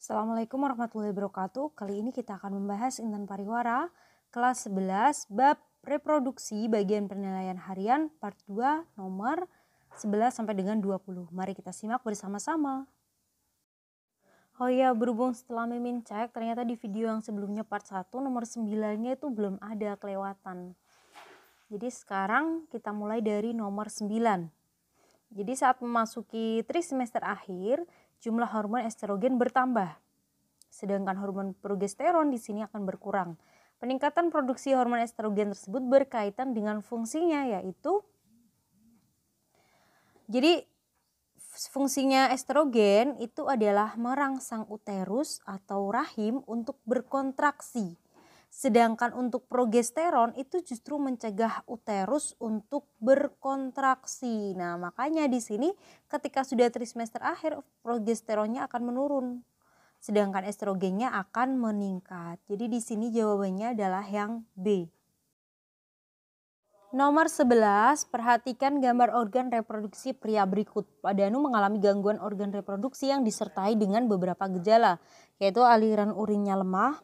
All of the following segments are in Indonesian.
Assalamualaikum warahmatullahi wabarakatuh. Kali ini kita akan membahas Intan Pariwara kelas 11 bab reproduksi bagian penilaian harian part 2 nomor 11 sampai dengan 20. Mari kita simak bersama-sama. Oh ya, berhubung setelah Mimin cek ternyata di video yang sebelumnya part 1 nomor 9-nya itu belum ada, kelewatan. Jadi sekarang kita mulai dari nomor 9. Jadi saat memasuki trimester akhir, jumlah hormon estrogen bertambah. Sedangkan hormon progesteron di sini akan berkurang. Peningkatan produksi hormon estrogen tersebut berkaitan dengan fungsinya, yaitu fungsinya estrogen itu adalah merangsang uterus atau rahim untuk berkontraksi. Sedangkan untuk progesteron itu justru mencegah uterus untuk berkontraksi. Nah, makanya di sini ketika sudah trimester akhir progesteronnya akan menurun. Sedangkan estrogennya akan meningkat. Jadi di sini jawabannya adalah yang B. Nomor 11, perhatikan gambar organ reproduksi pria berikut. Pak Danu mengalami gangguan organ reproduksi yang disertai dengan beberapa gejala, yaitu aliran urinnya lemah,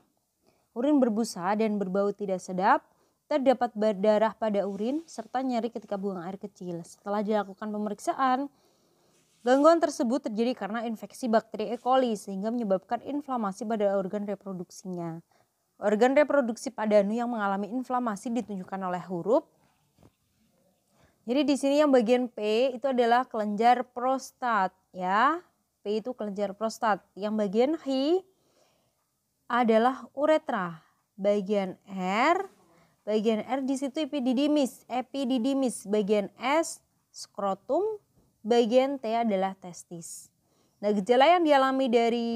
urin berbusa dan berbau tidak sedap, terdapat berdarah pada urin, serta nyeri ketika buang air kecil. Setelah dilakukan pemeriksaan, gangguan tersebut terjadi karena infeksi bakteri E. coli sehingga menyebabkan inflamasi pada organ reproduksinya. Organ reproduksi Pak Danu yang mengalami inflamasi ditunjukkan oleh huruf. Jadi di sini yang bagian P itu adalah kelenjar prostat ya. P itu kelenjar prostat. Yang bagian H adalah uretra. Bagian R di situ epididymis. Bagian S skrotum. Bagian T adalah testis. Nah, gejala yang dialami dari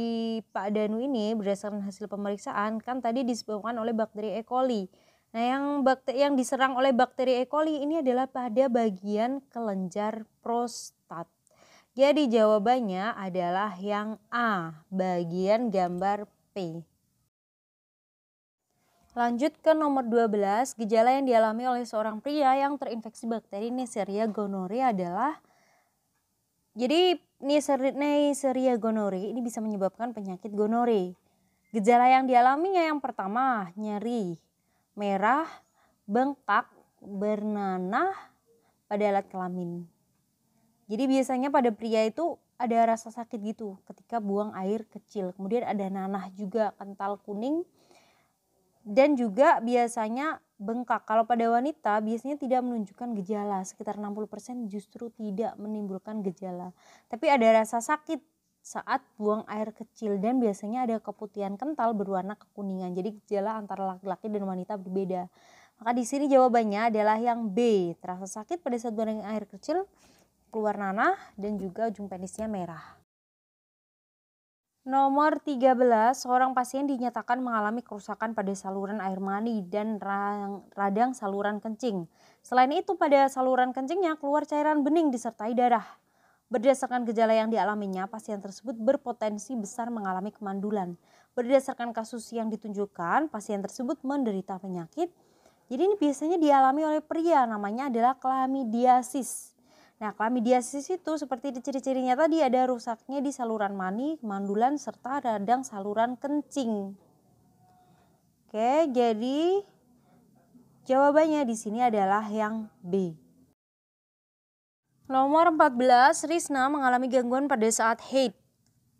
Pak Danu ini berdasarkan hasil pemeriksaan kan tadi disebabkan oleh bakteri E. coli. Nah, yang diserang oleh bakteri E. coli ini adalah pada bagian kelenjar prostat. Jadi jawabannya adalah yang A, bagian gambar P. Lanjut ke nomor 12, gejala yang dialami oleh seorang pria yang terinfeksi bakteri Neisseria gonorrhoeae adalah Neisseria gonorrhoeae ini bisa menyebabkan penyakit gonore. Gejala yang dialaminya yang pertama, nyeri, merah, bengkak, bernanah pada alat kelamin. Jadi biasanya pada pria itu ada rasa sakit gitu ketika buang air kecil. Kemudian ada nanah juga kental kuning dan juga biasanya bengkak. Kalau pada wanita biasanya tidak menunjukkan gejala, sekitar 60% justru tidak menimbulkan gejala. Tapi ada rasa sakit saat buang air kecil dan biasanya ada keputihan kental berwarna kekuningan. Jadi gejala antara laki-laki dan wanita berbeda. Maka di sini jawabannya adalah yang B. Terasa sakit pada saat buang air kecil, keluar nanah dan juga ujung penisnya merah. Nomor 13, seorang pasien dinyatakan mengalami kerusakan pada saluran air mani dan radang saluran kencing. Selain itu pada saluran kencingnya keluar cairan bening disertai darah. Berdasarkan gejala yang dialaminya, pasien tersebut berpotensi besar mengalami kemandulan. Berdasarkan kasus yang ditunjukkan, pasien tersebut menderita penyakit. Jadi ini biasanya dialami oleh pria, namanya adalah klamidiasis. Nah, klamidiasis itu seperti di ciri-cirinya tadi ada rusaknya di saluran mani, kemandulan, serta radang saluran kencing. Oke, jadi jawabannya di sini adalah yang B. Nomor 14, Risna mengalami gangguan pada saat haid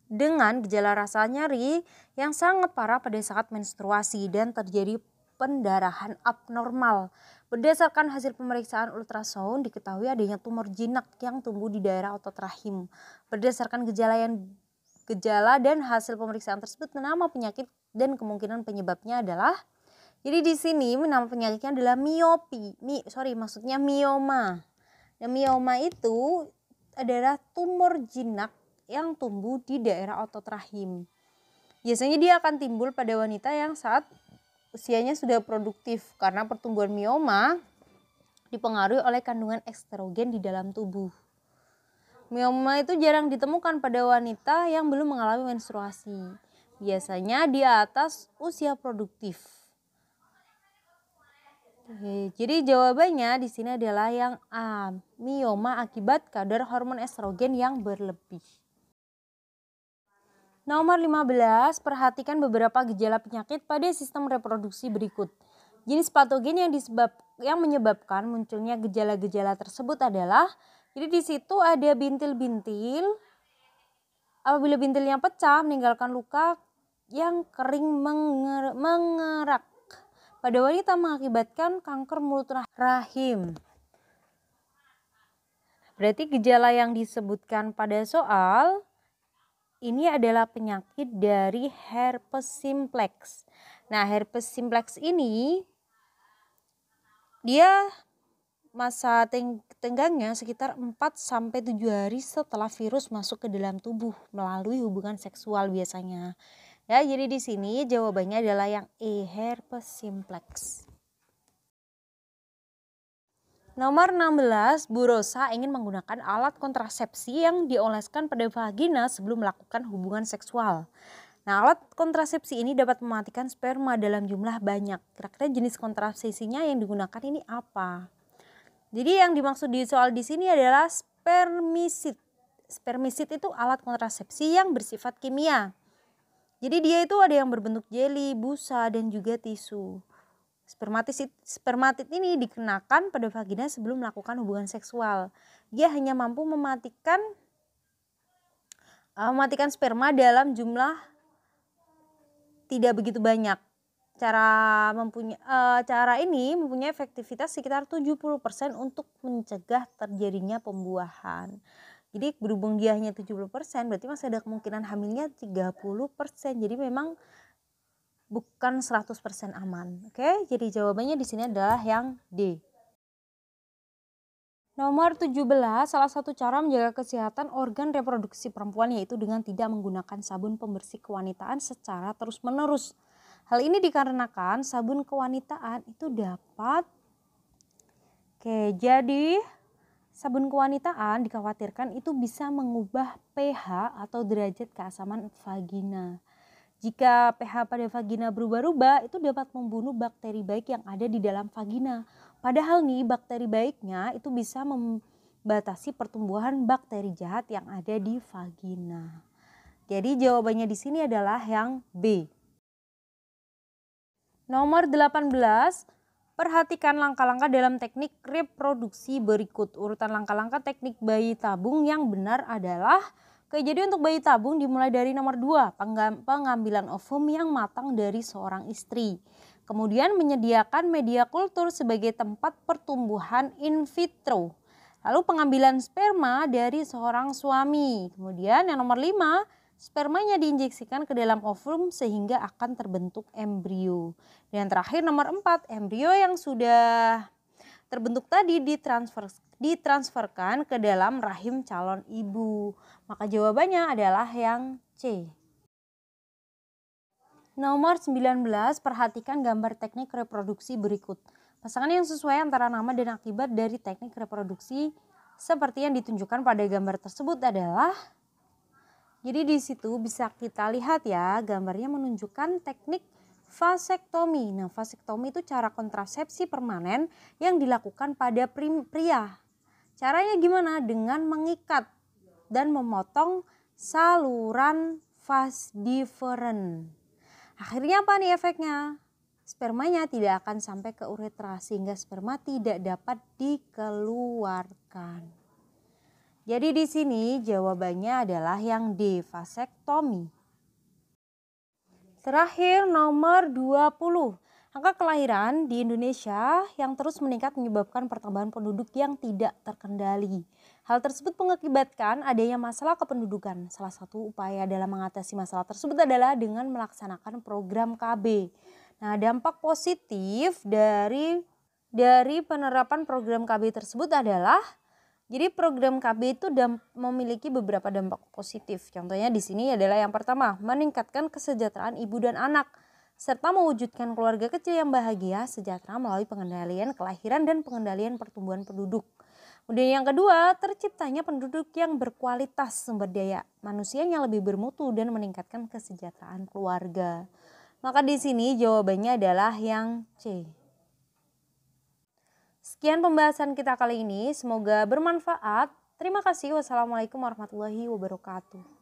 dengan gejala rasa nyeri yang sangat parah pada saat menstruasi dan terjadi pendarahan abnormal. Berdasarkan hasil pemeriksaan ultrasound diketahui adanya tumor jinak yang tumbuh di daerah otot rahim. Berdasarkan gejala dan hasil pemeriksaan tersebut, nama penyakit dan kemungkinan penyebabnya adalah, jadi di sini nama penyakitnya adalah mioma. Dan mioma itu adalah tumor jinak yang tumbuh di daerah otot rahim. Biasanya dia akan timbul pada wanita yang saat usianya sudah produktif karena pertumbuhan mioma dipengaruhi oleh kandungan estrogen di dalam tubuh. Mioma itu jarang ditemukan pada wanita yang belum mengalami menstruasi. Biasanya di atas usia produktif. Jadi jawabannya di sini adalah yang A, mioma akibat kadar hormon estrogen yang berlebih. Nomor 15, perhatikan beberapa gejala penyakit pada sistem reproduksi berikut. Jenis patogen yang menyebabkan munculnya gejala-gejala tersebut adalah, jadi di situ ada bintil-bintil. Apabila bintilnya pecah, meninggalkan luka yang kering mengerak. Pada wanita mengakibatkan kanker mulut rahim. Berarti gejala yang disebutkan pada soal ini adalah penyakit dari herpes simplex. Nah, herpes simplex ini dia masa tenggangnya sekitar 4-7 hari setelah virus masuk ke dalam tubuh melalui hubungan seksual biasanya. Ya, jadi di sini jawabannya adalah yang E, herpes simplex. Nomor 16, Bu Rosa ingin menggunakan alat kontrasepsi yang dioleskan pada vagina sebelum melakukan hubungan seksual. Nah, alat kontrasepsi ini dapat mematikan sperma dalam jumlah banyak. Kira-kira jenis kontrasepsinya yang digunakan ini apa? Jadi yang dimaksud di soal di sini adalah spermisid. Spermisid itu alat kontrasepsi yang bersifat kimia. Jadi dia itu ada yang berbentuk jeli, busa, dan juga tisu. Spermatid ini dikenakan pada vagina sebelum melakukan hubungan seksual. Dia hanya mampu mematikan sperma dalam tidak begitu banyak. Cara ini mempunyai efektivitas sekitar 70% untuk mencegah terjadinya pembuahan. Jadi berhubung dia hanya 70%, berarti masih ada kemungkinan hamilnya 30%. Jadi memang bukan 100% aman. Oke, jadi jawabannya di sini adalah yang D. Nomor 17, salah satu cara menjaga kesehatan organ reproduksi perempuan yaitu dengan tidak menggunakan sabun pembersih kewanitaan secara terus-menerus. Hal ini dikarenakan sabun kewanitaan itu jadi sabun kewanitaan dikhawatirkan itu bisa mengubah pH atau derajat keasaman vagina. Jika pH pada vagina berubah-ubah, itu dapat membunuh bakteri baik yang ada di dalam vagina. Padahal nih, bakteri baiknya itu bisa membatasi pertumbuhan bakteri jahat yang ada di vagina. Jadi jawabannya di sini adalah yang B. Nomor 18, perhatikan langkah-langkah dalam teknik reproduksi berikut. Urutan langkah-langkah teknik bayi tabung yang benar adalah: jadi untuk bayi tabung dimulai dari nomor 2, pengambilan ovum yang matang dari seorang istri. Kemudian menyediakan media kultur sebagai tempat pertumbuhan in vitro. Lalu pengambilan sperma dari seorang suami. Kemudian yang nomor 5, spermanya diinjeksikan ke dalam ovum sehingga akan terbentuk embrio. Dan yang terakhir nomor 4, embrio yang sudah terbentuk tadi ditransferkan ke dalam rahim calon ibu. Maka jawabannya adalah yang C. Nomor 19, perhatikan gambar teknik reproduksi berikut. Pasangan yang sesuai antara nama dan akibat dari teknik reproduksi seperti yang ditunjukkan pada gambar tersebut adalah, jadi di situ bisa kita lihat ya, gambarnya menunjukkan teknik vasektomi. Nah, vasektomi itu cara kontrasepsi permanen yang dilakukan pada pria. Caranya gimana? Dengan mengikat dan memotong saluran vas deferens. Akhirnya apa nih efeknya? Spermanya tidak akan sampai ke uretra sehingga sperma tidak dapat dikeluarkan. Jadi di sini jawabannya adalah yang D, vasektomi. Terakhir nomor 20. Angka kelahiran di Indonesia yang terus meningkat menyebabkan pertambahan penduduk yang tidak terkendali. Hal tersebut mengakibatkan adanya masalah kependudukan. Salah satu upaya dalam mengatasi masalah tersebut adalah dengan melaksanakan program KB. Nah, dampak positif dari penerapan program KB tersebut adalah, jadi program KB itu memiliki beberapa dampak positif. Contohnya di sini adalah yang pertama, meningkatkan kesejahteraan ibu dan anak, serta mewujudkan keluarga kecil yang bahagia, sejahtera melalui pengendalian kelahiran dan pengendalian pertumbuhan penduduk. Kemudian yang kedua, terciptanya penduduk yang berkualitas sumber daya manusia yang lebih bermutu dan meningkatkan kesejahteraan keluarga. Maka di sini jawabannya adalah yang C. Sekian pembahasan kita kali ini, semoga bermanfaat. Terima kasih. Wassalamualaikum warahmatullahi wabarakatuh.